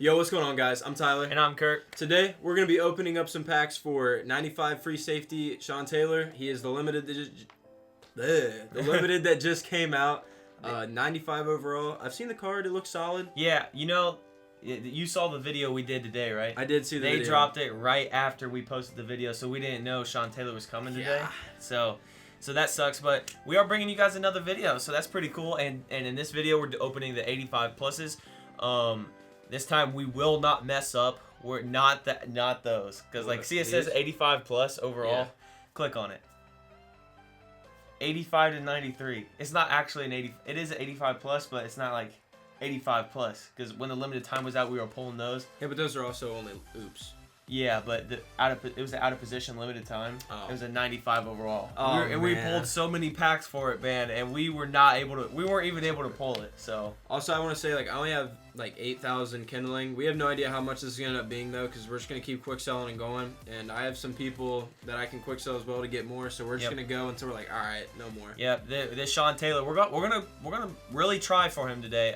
Yo, what's going on, guys? I'm Tyler. And I'm Kurt. Today, we're going to be opening up some packs for 95 free safety Sean Taylor. He is the limited that just came out. 95 overall. I've seen the card. It looks solid. Yeah, you saw the video we did today, right? I did see the video. They dropped it right after we posted the video, so we didn't know Sean Taylor was coming today. Yeah. So that sucks, but we are bringing you guys another video, so that's pretty cool. And in this video, we're opening the 85 pluses. This time we will not mess up. We're not those, because see, it says 85 plus overall. Yeah. Click on it. 85 to 93. It's not actually an 80. It is an 85 plus, but it's not like 85 plus, because when the limited time was out, we were pulling those. Yeah, but those are also only oops. Yeah, but it was an out of position limited time. Oh. It was a 95 overall. Oh, and we pulled so many packs for it, man, and we weren't even able to pull it. So also, I want to say, I only have 8,000 kindling. We have no idea how much this is gonna end up being though, because we're just gonna keep quick selling and going. And I have some people that I can quick sell as well to get more. So we're just gonna go until we're like, all right, no more. Yep, this Sean Taylor, we're gonna really try for him today.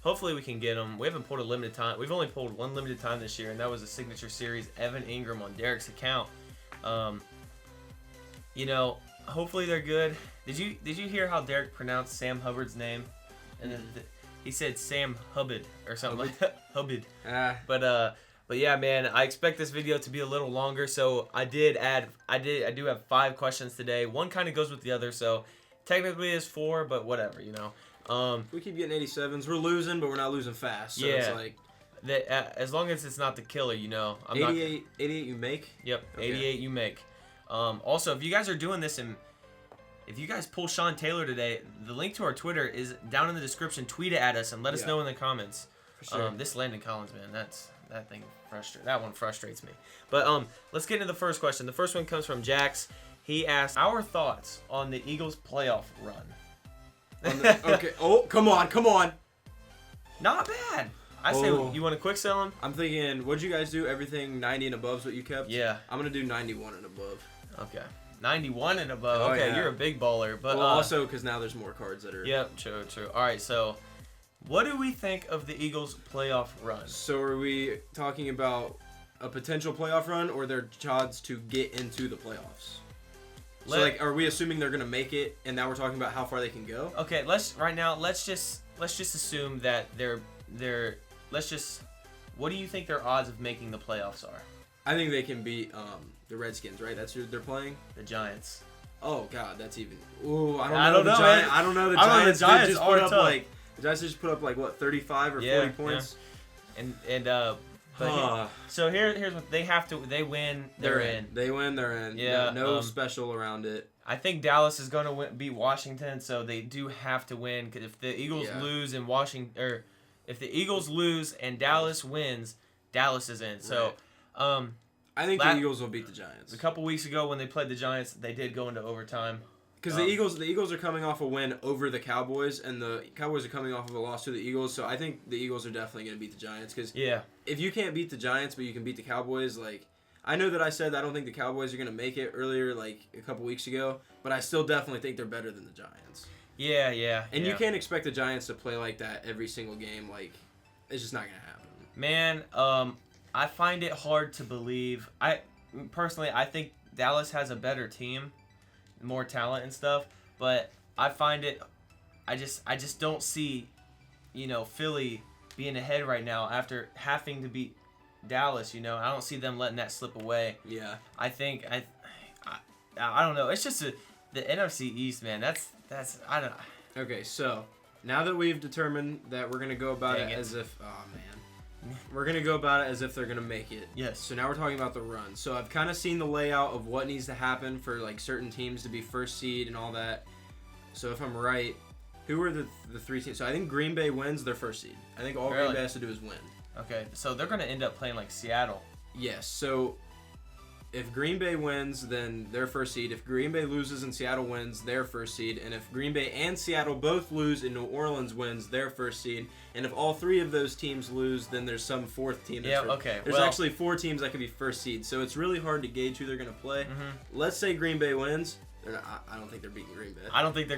Hopefully we can get him. We haven't pulled a limited time. We've only pulled one limited time this year, and that was a signature series, Evan Ingram on Derek's account. Hopefully they're good. Did you hear how Derek pronounced Sam Hubbard's name? And then he said Sam Hubbard or something like that. Hubbard. But yeah, man, I expect this video to be a little longer. So I do have 5 questions today. One kind of goes with the other, so technically it's 4, but whatever, we keep getting 87s. We're losing, but we're not losing fast. So yeah. It's as long as it's not the killer, I'm 88 you make? Yep, okay. 88 you make. Also, if you guys are doing this and if you guys pull Sean Taylor today, the link to our Twitter is down in the description. Tweet it at us and let us know in the comments. For sure. This Landon Collins, man, that one frustrates me. But let's get into the first question. The first one comes from Jax. He asked our thoughts on the Eagles' playoff run. Okay. Oh, come on. Not bad. I say you want to quick sell him? I'm thinking, what'd you guys do? Everything 90 and above is what you kept? Yeah. I'm going to do 91 and above. Okay. 91 and above. Oh, okay, yeah. You're a big baller. But also because now there's more cards that are... Yep, true. All right, so what do we think of the Eagles' playoff run? So are we talking about a potential playoff run or their odds to get into the playoffs? So are we assuming they're gonna make it, and now we're talking about how far they can go? Okay, let's just assume that what do you think their odds of making the playoffs are? I think they can beat the Redskins, right? That's who they're playing. The Giants. Oh God, that's even. Ooh, I don't know. I don't know. The Giants just put up tough. The Giants just put up 35 or 40 points. Yeah. So here's what they have to. They win. They're in. They win. They're in. Yeah. No special around it. I think Dallas is going to beat Washington, so they do have to win. Because if the Eagles lose and if the Eagles lose and Dallas wins, Dallas is in. So, I think the Eagles will beat the Giants. A couple weeks ago when they played the Giants, they did go into overtime. Because the Eagles are coming off a win over the Cowboys, and the Cowboys are coming off of a loss to the Eagles. So I think the Eagles are definitely going to beat the Giants. Because if you can't beat the Giants, but you can beat the Cowboys, I know that I said I don't think the Cowboys are going to make it earlier, a couple weeks ago, but I still definitely think they're better than the Giants. Yeah. And you can't expect the Giants to play like that every single game. It's just not going to happen. Man, I find it hard to believe. I think Dallas has a better team, more talent and stuff, but I find it. I just don't see, Philly being ahead right now after having to beat Dallas. I don't see them letting that slip away. Yeah. I think I don't know. It's just the NFC East, man. That's I don't know. Okay, so now that we've determined that we're gonna go about it as if, we're gonna go about it as if they're gonna make it. Yes. So now we're talking about the run. So I've kind of seen the layout of what needs to happen for certain teams to be first seed and all that. So if I'm right, who are the 3 teams? So I think Green Bay wins their first seed. I think all Green Bay has to do is win. Okay, so they're gonna end up playing like Seattle. Yes. So if Green Bay wins, then their first seed. If Green Bay loses and Seattle wins, their first seed. And if Green Bay and Seattle both lose and New Orleans wins, their first seed. And if all 3 of those teams lose, then there's some 4th team. There's actually 4 teams that could be first seed. So it's really hard to gauge who they're going to play. Mm-hmm. Let's say Green Bay wins. I don't think they're beating Green Bay. I don't think they're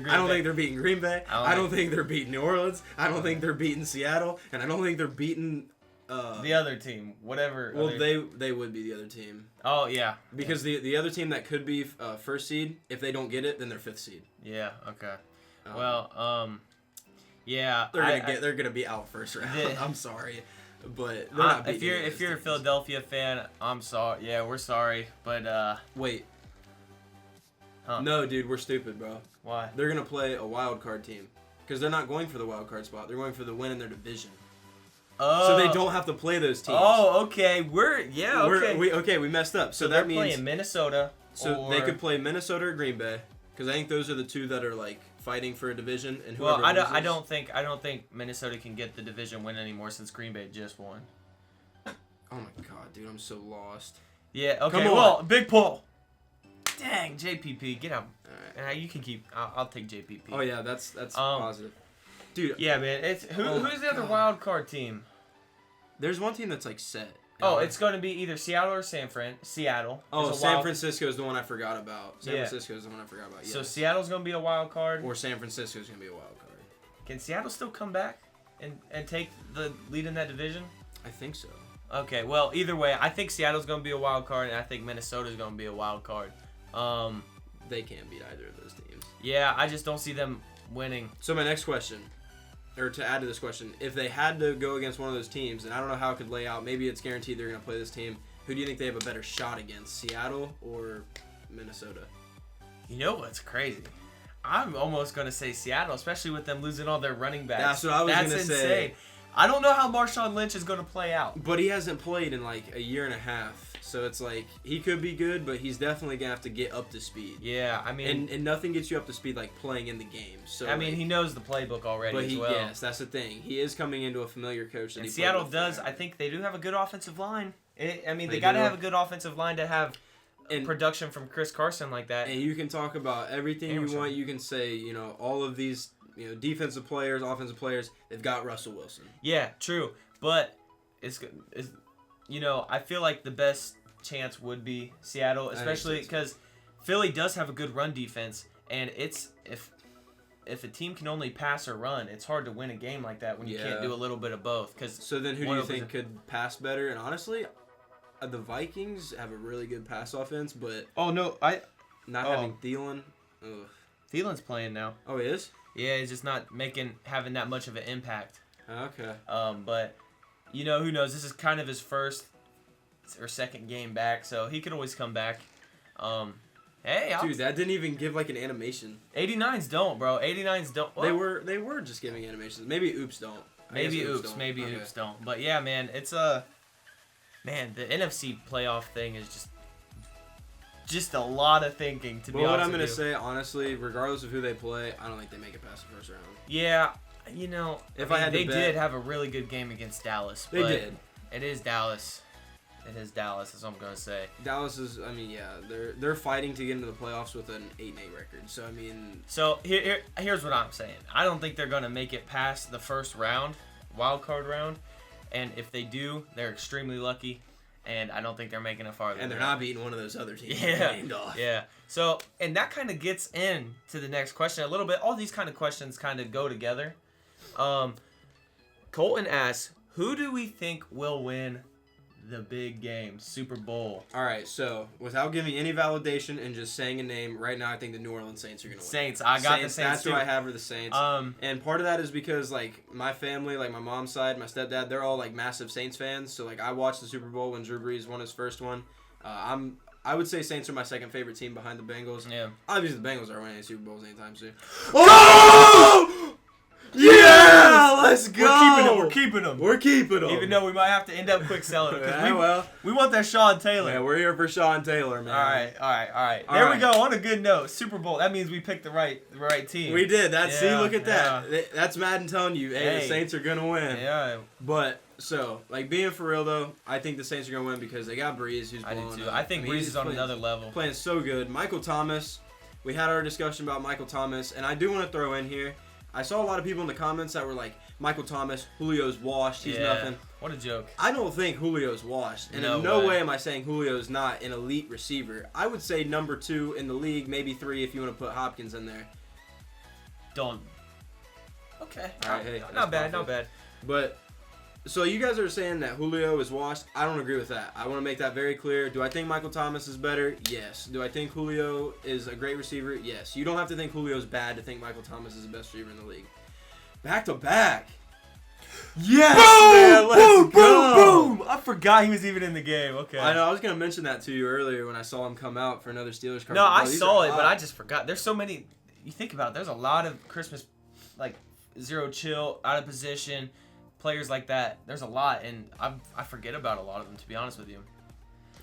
beating Green Bay. I don't think they're beating New Orleans. I don't think they're beating Seattle. And I don't think they're beating the other team, whatever. Well, they would be the other team. Oh yeah. Because the other team that could be first seed, if they don't get it, then they're fifth seed. Yeah. Okay. Yeah. They're gonna be out first round. I'm sorry, but if you're a Philadelphia fan, I'm sorry. Yeah, we're sorry, but wait. Huh. No, dude, we're stupid, bro. Why? They're gonna play a wild card team because they're not going for the wild card spot. They're going for the win in their division. Oh. So they don't have to play those teams. Oh, okay. We messed up. So they're that means playing Minnesota. So they could play Minnesota or Green Bay because I think those are the two that are like fighting for a division. And well, I don't think Minnesota can get the division win anymore since Green Bay just won. Oh my god, dude, I'm so lost. Yeah. Okay. Come on. Well, big pull. Dang, JPP, get out. All right. You can keep. I'll take JPP. Oh yeah, that's positive, dude. Yeah, man. It's who's the other wild card team? There's one team that's like set. Oh, it's going to be either Seattle or San Fran. Seattle. Oh, San Francisco is the one I forgot about. Francisco is the one I forgot about. Yes. So Seattle's going to be a wild card. Or San Francisco is going to be a wild card. Can Seattle still come back and take the lead in that division? I think so. Okay, well, either way, I think Seattle's going to be a wild card, and I think Minnesota's going to be a wild card. They can't beat either of those teams. Yeah, I just don't see them winning. So my next question, or to add to this question, if they had to go against one of those teams, and I don't know how it could lay out, maybe it's guaranteed they're going to play this team, who do you think they have a better shot against, Seattle or Minnesota? You know what's crazy? I'm almost going to say Seattle, especially with them losing all their running backs. That's what I was going to say. I don't know how Marshawn Lynch is going to play out. But he hasn't played in like a year and a half. So it's like he could be good, but he's definitely going to have to get up to speed. Yeah, I mean... And nothing gets you up to speed like playing in the game. So I mean, he knows the playbook already as well. Yes, that's the thing. He is coming into a familiar coach. That and Seattle does. I think they do have a good offensive line. They got to do. have a good offensive line to have production from Chris Carson like that. And you can talk about everything you want. You can say, all of these, defensive players, offensive players, they've got Russell Wilson. Yeah, true. But it's I feel like the best chance would be Seattle, especially because Philly does have a good run defense, and it's if a team can only pass or run, it's hard to win a game like that when you can't do a little bit of both. So then who do you think could pass better? And honestly, the Vikings have a really good pass offense, but having Thielen. Ugh. Thielen's playing now. Oh, he is? Yeah, he's just not having that much of an impact. Okay. But who knows? This is kind of his first or second game back, so he could always come back. Dude, that didn't even give like an animation. 89s don't, bro. 89s don't. Well, they were just giving animations. Maybe Oops don't. Maybe Oops don't. But yeah, man, it's the NFC playoff thing is just a lot of thinking to be honest. What I'm gonna say, honestly, regardless of who they play, I don't think they make it past the first round. Yeah, they did have a really good game against Dallas. They did. It is Dallas. That's what I'm gonna say. Dallas is, they're fighting to get into the playoffs with an 8-8 record. So here's what I'm saying. I don't think they're gonna make it past the first round, wild card round, and if they do, they're extremely lucky. And I don't think they're making it farther. And they're not beating one of those other teams. Yeah. So, and that kind of gets into the next question a little bit. All these kind of questions kind of go together. Colton asks, who do we think will win the big game, Super Bowl? All right, so without giving any validation and just saying a name, right now I think the New Orleans Saints are going to win. Saints. I got the Saints That's too. who I have for the Saints. And part of that is because, like, my family, like my mom's side, my stepdad, they're all, like, massive Saints fans. So, like, I watched the Super Bowl when Drew Brees won his first one. I would say Saints are my second favorite team behind the Bengals. Yeah. Obviously, the Bengals aren't winning Super Bowls anytime soon. Oh! Yeah, let's go. We're keeping them. Even though we might have to end up quick selling them. We want that Sean Taylor. Yeah, we're here for Sean Taylor, man. All right. There we go. On a good note, Super Bowl. That means we picked the right team. We did. See, look at that. That's Madden telling you, hey, the Saints are going to win. Yeah. But, so, like, being for real, though, I think the Saints are going to win because they got Breeze, who's blowing up. I do, too. I think Breeze is on another level. Playing so good. Michael Thomas. We had our discussion about Michael Thomas, and I do want to throw in here, I saw a lot of people in the comments that were like, Michael Thomas, Julio's washed, he's nothing. What a joke. I don't think Julio's washed. And in no way am I saying Julio's not an elite receiver. I would say number 2 in the league, maybe 3 if you want to put Hopkins in there. Don't. Okay. All right, hey, not bad. But, So you guys are saying that Julio is washed. I don't agree with that. I want to make that very clear. Do I think Michael Thomas is better? Yes. Do I think Julio is a great receiver? Yes. You don't have to think Julio's bad to think Michael Thomas is the best receiver in the league. Back to back. Yes, boom, man, let's boom, go. boom, boom. I forgot he was even in the game. Okay. I know. I was going to mention that to you earlier when I saw him come out for another Steelers card. No, I saw it, but I just forgot. There's so many. You think about it. There's a lot of Christmas, like, zero chill, out of position, players like that. There's a lot, and I forget about a lot of them, to be honest with you.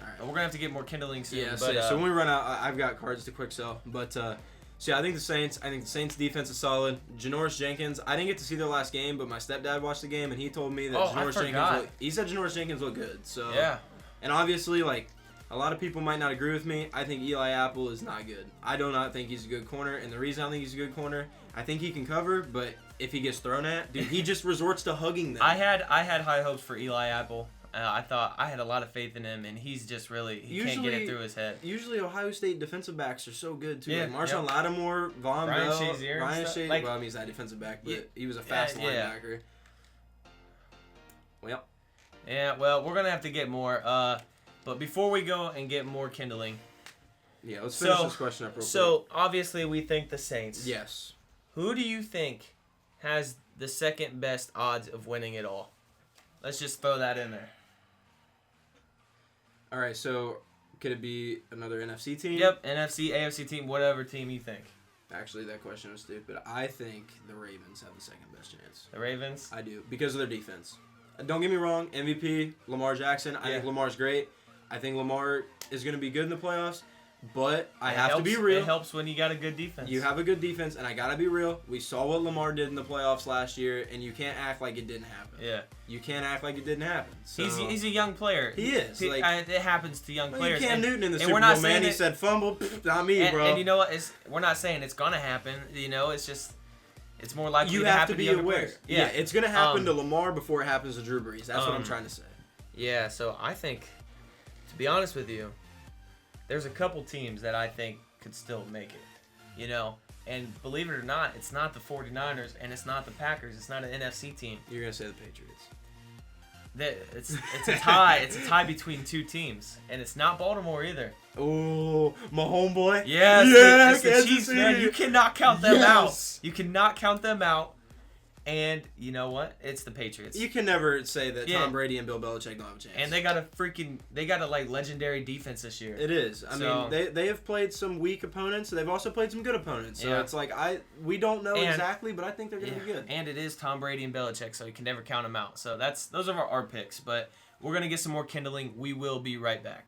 All right. But we're going to have to get more kindling soon. Yeah, but, so when we run out, I've got cards to quick sell. But, so yeah, I think the Saints defense is solid. Janoris Jenkins, I didn't get to see their last game, but my stepdad watched the game, and he told me that he said Janoris Jenkins looked good. So yeah. And obviously, like, a lot of people might not agree with me. I think Eli Apple is not good. I do not think he's a good corner, and the reason I think he's a good corner, I think he can cover, but if he gets thrown at, dude, he just resorts to hugging them. I had high hopes for Eli Apple. I had a lot of faith in him, and he's just really can't get it through his head. Usually, Ohio State defensive backs are so good too. Yeah, like Marshawn Lattimore, Von Ryan Bell, Shazier Ryan Shazier. like, Well, I mean, he's not a defensive back, but he was a fast linebacker. Well. Yeah, well, we're gonna have to get more. But before we go and get more kindling. Yeah, let's finish this question up real quick. So obviously, we think the Saints. Yes. Who do you think has the second best odds of winning it all? Let's just throw that in there. All right, so could it be another NFC team? Yep, NFC, AFC team, whatever team you think. Actually, that question was stupid. I think the Ravens have the second best chance. The Ravens? I do, because of their defense. Don't get me wrong, MVP, Lamar Jackson. I think Lamar's great. I think Lamar is going to be good in the playoffs. But I have to be real. It helps when you got a good defense. You have a good defense, and I got to be real. We saw what Lamar did in the playoffs last year, and you can't act like it didn't happen. Yeah. You can't act like it didn't happen. So, he's a young player. He is. It happens to young players. Cam Newton in the Super Bowl, man, he said fumble. Not me, bro. And you know what? We're not saying it's going to happen. You know, it's just... It's more likely you to have happen to be to aware. Players. Yeah, it's going to happen to Lamar before it happens to Drew Brees. That's what I'm trying to say. Yeah, so I think, to be honest with you, there's a couple teams that I think could still make it, you know. And believe it or not, it's not the 49ers and it's not the Packers. It's not an NFC team. You're going to say the Patriots. It's a tie. It's a tie between two teams. And it's not Baltimore either. Oh, my homeboy. Yes, it's the Chiefs, man. You cannot count them out. You cannot count them out. And you know what? It's the Patriots. You can never say that Tom Brady and Bill Belichick don't have a chance. And they got a like legendary defense this year. It is. I mean, they have played some weak opponents. They've also played some good opponents. So it's like we don't know exactly, but I think they're going to be good. And it is Tom Brady and Belichick, so you can never count them out. So those are our picks. But we're going to get some more kindling. We will be right back.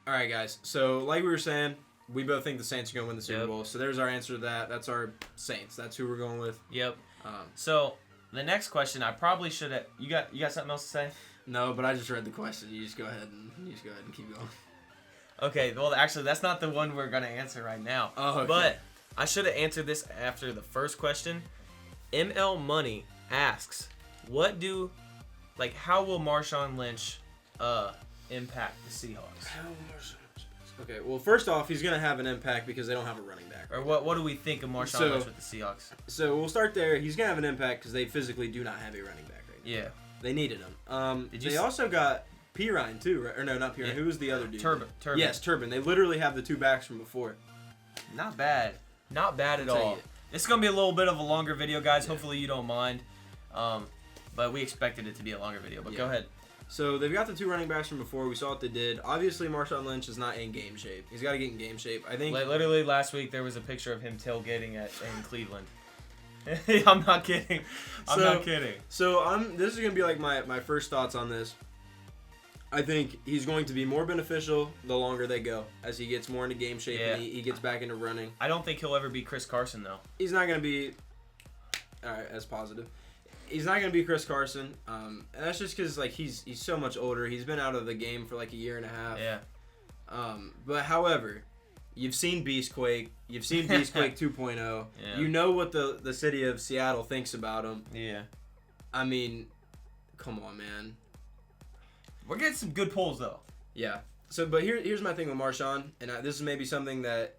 All right, guys. So like we were saying, we both think the Saints are going to win the Super Bowl. So there's our answer to that. That's our Saints. That's who we're going with. Yep. So the next question, I probably should have. You got something else to say? No, but I just read the question. You just go ahead and keep going. Okay. Well, actually, that's not the one we're gonna answer right now. Oh, okay. But I should have answered this after the first question. ML Money asks, how will Marshawn Lynch impact the Seahawks? Okay, well, first off, he's going to have an impact because they don't have a running back. Or what do we think of Marshawn Lynch with the Seahawks? So we'll start there. He's going to have an impact because they physically do not have a running back right now. Yeah. They needed him. They also got Pirine, too, right? Or no, not Pirine. Yeah. Who was the other dude? Turbin. Yes, Turbin. They literally have the two backs from before. Not bad. Not bad at all. It's going to be a little bit of a longer video, guys. Yeah. Hopefully you don't mind. But we expected it to be a longer video. But go ahead. So they've got the two running backs from before. We saw what they did. Obviously, Marshawn Lynch is not in game shape. He's got to get in game shape. I think. Literally last week there was a picture of him tailgating in Cleveland. I'm not kidding. I'm not kidding. So this is gonna be like my first thoughts on this. I think he's going to be more beneficial the longer they go, as he gets more into game shape and he gets back into running. I don't think he'll ever be Chris Carson though. He's not gonna be. All right, that's positive. He's not going to be Chris Carson, and that's just because he's so much older. He's been out of the game for like a year and a half. Yeah. But however, you've seen Beastquake. You've seen Beastquake 2.0. Yeah. You know what the city of Seattle thinks about him. Yeah. I mean, come on, man. We're getting some good polls though. Yeah. So, but here's my thing with Marshawn, and this is maybe something that,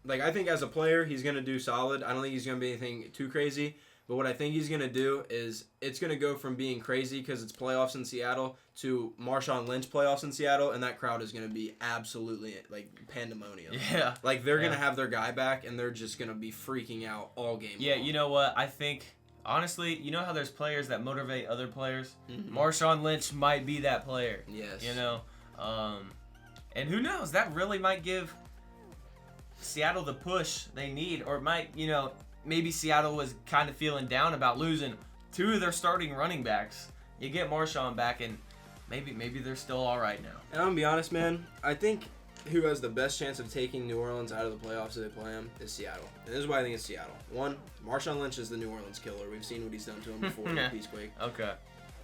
I think as a player he's going to do solid. I don't think he's going to be anything too crazy. But what I think he's going to do is it's going to go from being crazy because it's playoffs in Seattle to Marshawn Lynch playoffs in Seattle, and that crowd is going to be absolutely, like, pandemonium. Yeah. Like, they're going to have their guy back, and they're just going to be freaking out all game Yeah, long. you know what? I think, honestly, you know how there's players that motivate other players? Mm-hmm. Marshawn Lynch might be that player. Yes. You know? And who knows? That really might give Seattle the push they need, or it might, you know, maybe Seattle was kind of feeling down about losing 2 of their starting running backs. You get Marshawn back, and maybe they're still all right now. And I'm going to be honest, man. I think who has the best chance of taking New Orleans out of the playoffs if they play them is Seattle. And this is why I think it's Seattle. 1, Marshawn Lynch is the New Orleans killer. We've seen what he's done to him before with Peacequake. Okay.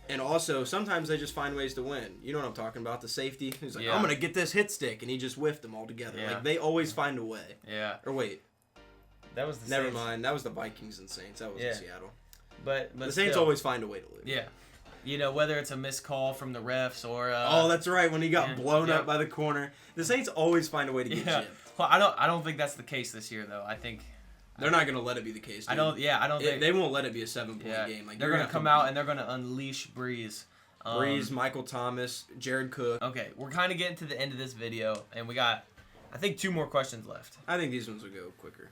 And also, sometimes they just find ways to win. You know what I'm talking about? The safety. He's like, Yeah. I'm going to get this hit stick. And he just whiffed them all together. Yeah. Like, they always find a way. Yeah. Or wait. That was the Never Saints. mind. That was the Vikings and Saints. That was in Seattle. But the Saints still, always find a way to lose. Yeah. You know, whether it's a missed call from the refs or... oh, that's right. When he got blown up by the corner. The Saints always find a way to get gypped. Well, I don't think that's the case this year, though. I think... They're not going to let it be the case, dude. I don't think... They won't let it be a 7-point game. Like, they're going to come out and they're going to unleash Breeze. Breeze, Michael Thomas, Jared Cook. Okay, we're kind of getting to the end of this video, and we got, I think, 2 more questions left. I think these ones will go quicker.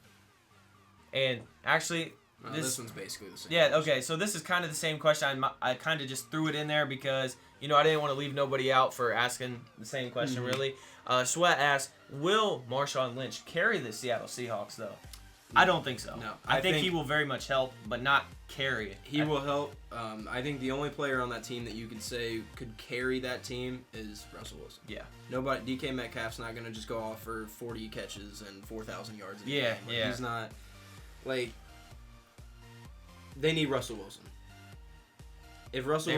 And actually, this one's basically the same. Yeah, okay, so this is kind of the same question. I kind of just threw it in there because, you know, I didn't want to leave nobody out for asking the same question, really. Sweat asks, will Marshawn Lynch carry the Seattle Seahawks, though? I don't think so. No. I think he will very much help, but not carry it. He will help. I think the only player on that team that you could say could carry that team is Russell Wilson. Yeah. Nobody. DK Metcalf's not going to just go off for 40 catches and 4,000 yards in a game. Like, he's not. Like, they need Russell Wilson. If Russell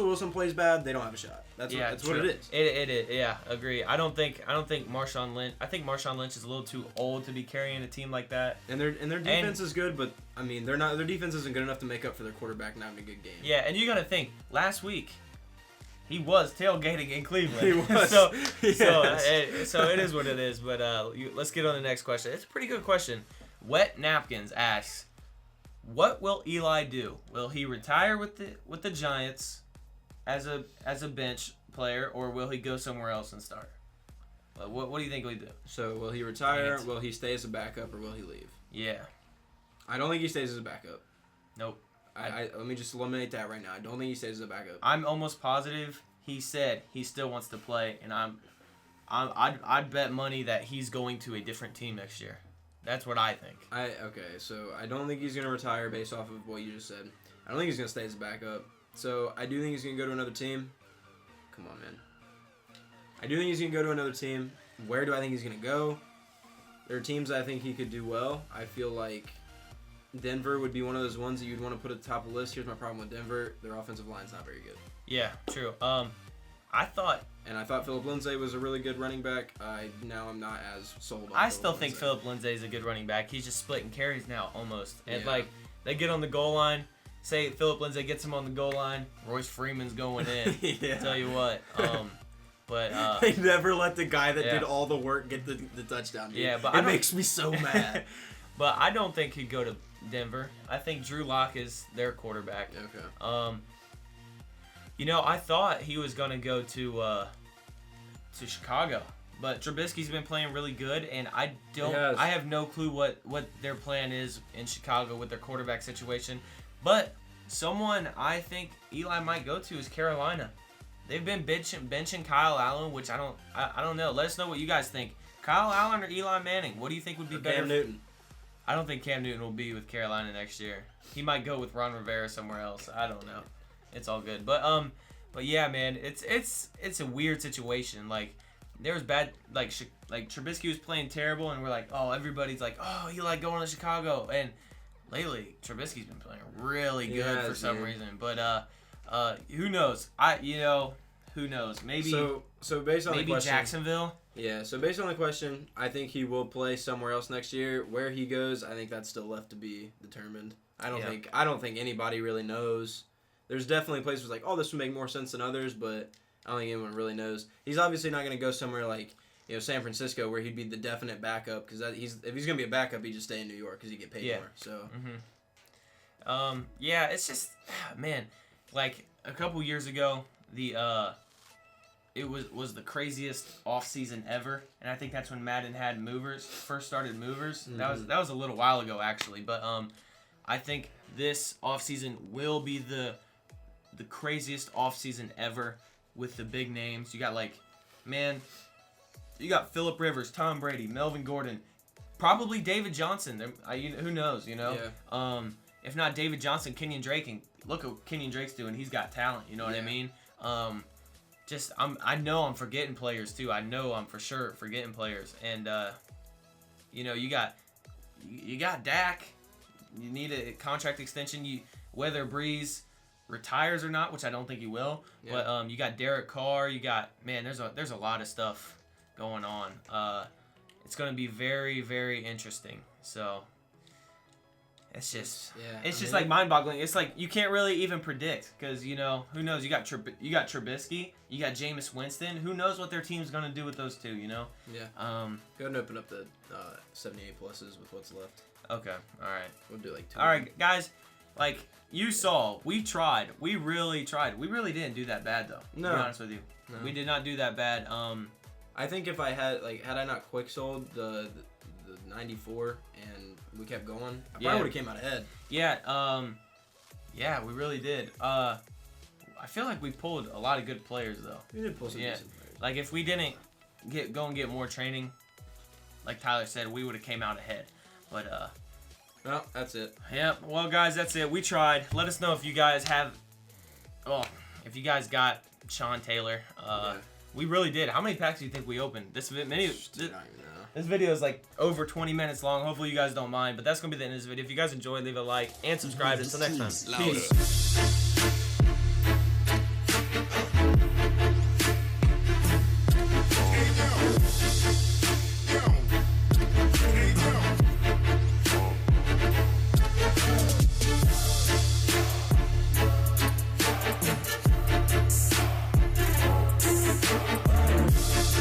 Wilson plays bad, they don't have a shot. That's what it is. It is. Yeah, agree. I don't think Marshawn Lynch. I think Marshawn Lynch is a little too old to be carrying a team like that. And their defense is good, but I mean, they're not. Their defense isn't good enough to make up for their quarterback not having a good game. Yeah, and you got to think. Last week, he was tailgating in Cleveland. He was. so it is what it is. But let's get on the next question. It's a pretty good question. Wet Napkins asks, what will Eli do? Will he retire with the Giants as a bench player, or will he go somewhere else and start? What do you think he'll do? So will he retire? Will he stay as a backup, or will he leave? Yeah. I don't think he stays as a backup. Nope. Let me just eliminate that right now. I don't think he stays as a backup. I'm almost positive he said he still wants to play, and I'd bet money that he's going to a different team next year. That's what I think. So I don't think he's going to retire based off of what you just said. I don't think he's going to stay as a backup. So I do think he's going to go to another team. Come on, man. I do think he's going to go to another team. Where do I think he's going to go? There are teams I think he could do well. I feel like Denver would be one of those ones that you'd want to put at the top of the list. Here's my problem with Denver. Their offensive line's not very good. Yeah, true. I thought Philip Lindsay was a really good running back. Now I'm not as sold on I still think Philip Lindsay is a good running back. He's just splitting carries now, almost. And, they get on the goal line. Say Philip Lindsay gets him on the goal line. Royce Freeman's going in. Yeah. Tell you what. But they never let the guy that did all the work get the touchdown. Dude. Yeah, but it makes me so mad. But I don't think he'd go to Denver. I think Drew Lock is their quarterback. Okay. I thought he was gonna go to Chicago, but Trubisky's been playing really good, and I have no clue what their plan is in Chicago with their quarterback situation. But someone I think Eli might go to is Carolina. They've been benching Kyle Allen, which I don't know. Let us know what you guys think. Kyle Allen or Eli Manning? What do you think would be better? Cam Newton. I don't think Cam Newton will be with Carolina next year. He might go with Ron Rivera somewhere else. I don't know. It's all good. But yeah, man, it's a weird situation. Like, there was bad, like Trubisky was playing terrible, and we're like, oh, everybody's like, oh, Eli going to Chicago, and lately Trubisky's been playing really good for some reason. But who knows? Who knows? Maybe so based on the question, Jacksonville. Yeah, so based on the question, I think he will play somewhere else next year. Where he goes, I think that's still left to be determined. I don't think anybody really knows. There's definitely places like, oh, this would make more sense than others, but I don't think anyone really knows. He's obviously not going to go somewhere like, San Francisco, where he'd be the definite backup, because if he's going to be a backup, he'd just stay in New York because he'd get paid more. So Yeah, it's just, man, like a couple years ago, it was the craziest off season ever, and I think that's when Madden had first started movers. Mm-hmm. That was a little while ago actually, but I think this off season will be the craziest off season ever with the big names. You got you got Phillip Rivers, Tom Brady, Melvin Gordon, probably David Johnson. Who knows, you know? Yeah. If not David Johnson, Kenyon Drake, and look what Kenyon Drake's doing. He's got talent, you know what I mean? I know I'm forgetting players too. I know I'm for sure forgetting players. And you know, you got Dak. You need a contract extension. Whether Breeze retires or not, which I don't think he will. Yeah. But you got Derek Carr. You got, man, there's a lot of stuff going on. It's going to be very, very interesting. So it's just like mind-boggling. It's like you can't really even predict because, you know, who knows? You got Trubisky, you got Jameis Winston. Who knows what their team's going to do with those two, you know? Yeah. Go ahead and open up the 78 pluses with what's left. Okay. All right. We'll do like 2. All right, guys. Like you saw, we tried. We really tried. We really didn't do that bad though. No. To be honest with you, No. we did not do that bad. I think if I had I not quick sold the 94 and we kept going, I probably would have came out ahead. Yeah. Yeah, we really did. I feel like we pulled a lot of good players though. We did pull some decent players. Like if we didn't go and get more training, like Tyler said, we would have came out ahead. But well, that's it. Yep. Well, guys, that's it. We tried. Let us know if you guys if you guys got Sean Taylor. We really did. How many packs do you think we opened? This video is like over 20 minutes long. Hopefully you guys don't mind, but that's gonna be the end of this video. If you guys enjoyed, leave a like and subscribe. Until next time. Peace.